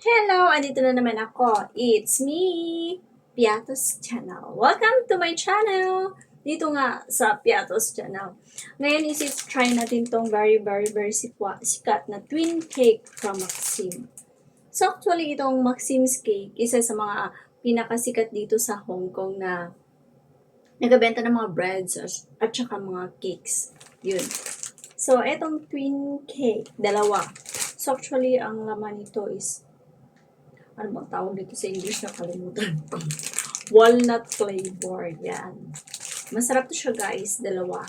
Hello! Andito na naman ako. It's me, Piatos Channel. Welcome to my channel! Dito nga sa Piatos Channel. Ngayon try natin tong very sikat na twin cake from Maxim. So actually, itong Maxim's cake, isa sa mga pinakasikat dito sa Hong Kong na nagbebenta ng mga breads at saka mga cakes. Yun. So, etong twin cake, dalawa. So actually, ang laman nito is ano bang tawag dito sa English na kalimutan ko. Walnut flavor. Yan. Masarap to siya guys. Dalawa.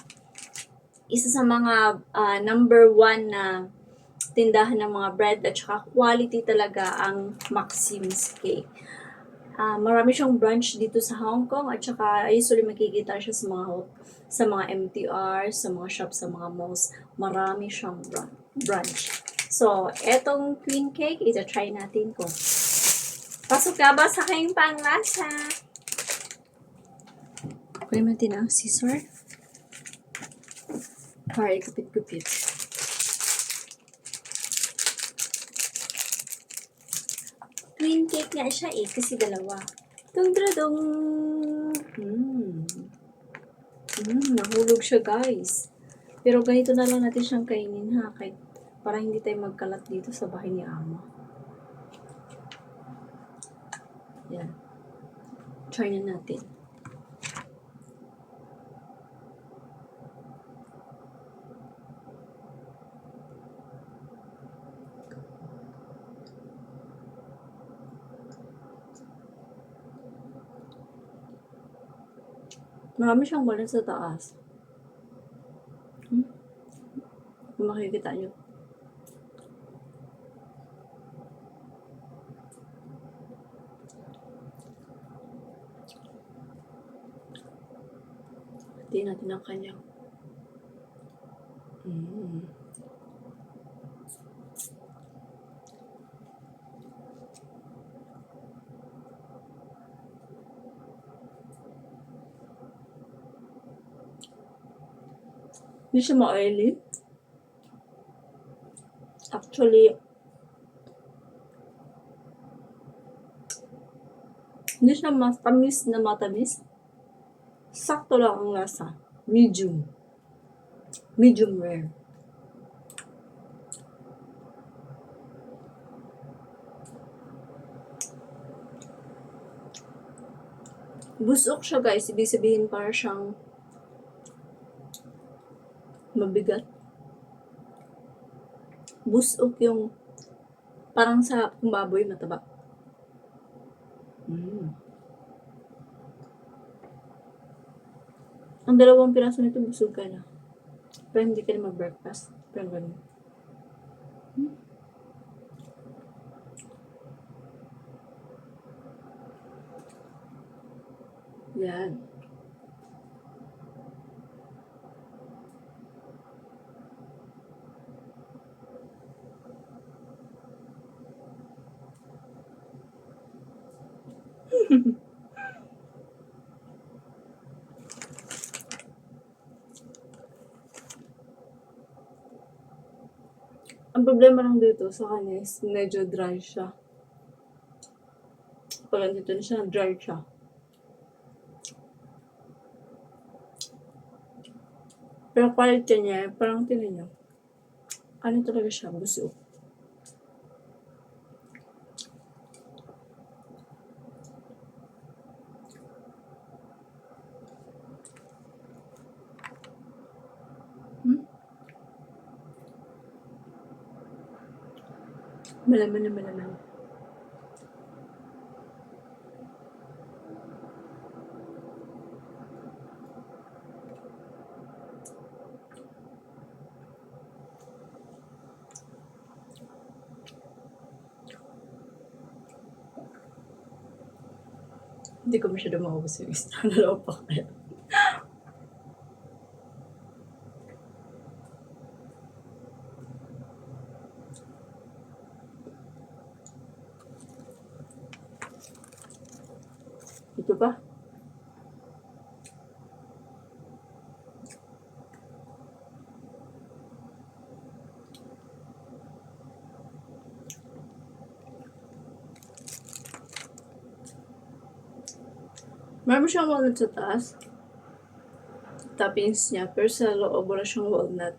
Isa sa mga number 1 na tindahan ng mga bread at saka quality talaga ang Maxim's Cake. Marami siyang branch dito sa Hong Kong at saka usually makikita siya sa mga MTR, sa mga shops, sa mga malls. Marami siyang branch. So, etong twin cake, try natin ko. Pasok ka ba sa aking panglasa? Kunin natin ang scissor. Para ikupit-kupit. Twin cake nga siya kasi dalawa. Tung-dradong! Nahulog siya guys. Pero ganito na lang natin siyang kainin ha. Para hindi tayo magkalat dito sa bahay ni Ama. Yan. Try na natin. Marami siyang balat sa taas. Kung makikita nyo. Hatiin natin ang kanyang. Hindi siya ma-oily. Actually, hindi siya matamis na matamis. Sakto lang ang lasa. Medium. Medium rare. Busok siya guys. Ibig sabihin para siyang mabigat. Busok yung parang sa baboy mataba. Ang dalawang piraso nito busog ka na. Pero hindi ka na mag-breakfast. Pero ganun. Yan. Ang problema lang dito sa kanya is medyo dry siya. Pag dito na siya, dry siya. Pero quality niya, parang tinan niyo. Ano talaga siya, busog. Malaman na malaman. Hindi ko masyado maubos yung isa. Nalaw pa kaya. Ito pa. Meron siyang walnut sa taas. Toppings niya. Pero sa loob, wala siyang walnut.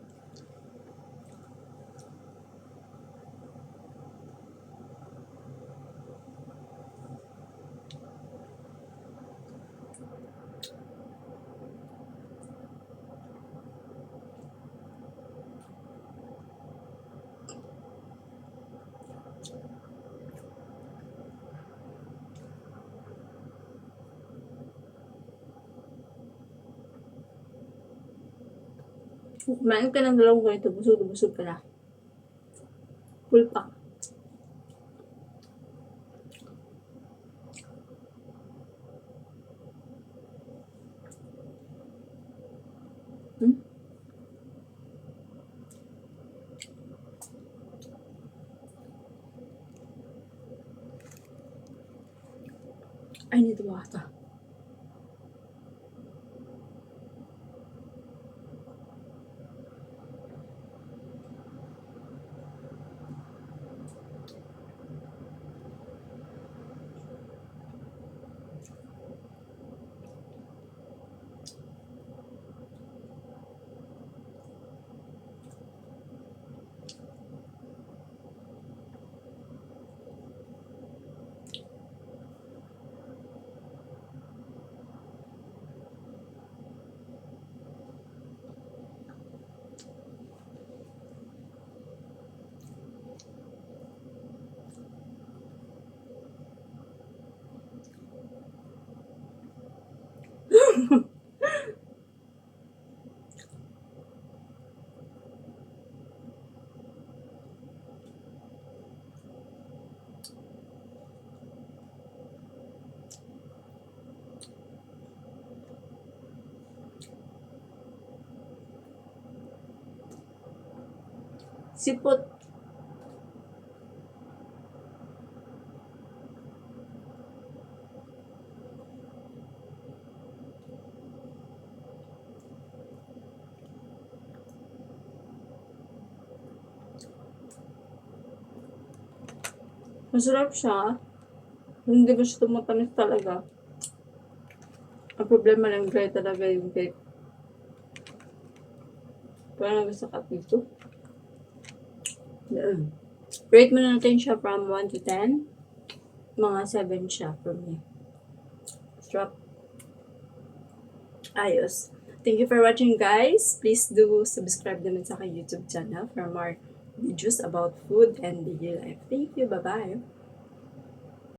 Kumain ka ng dalawang ganito, busog na busog ka na. Full pack. Hmm? I need water. Sipot. Masarap siya. Hindi ba siya tumatamis talaga? Ang problema lang dry talaga yung cake. Parang gusto ka dito. Rate mo na natin siya from 1 to 10. Mga 7 siya for me. Sarap. Ayos. Thank you for watching, guys. Please do subscribe naman sa aking YouTube channel for more videos about food and daily life. Thank you. Bye-bye.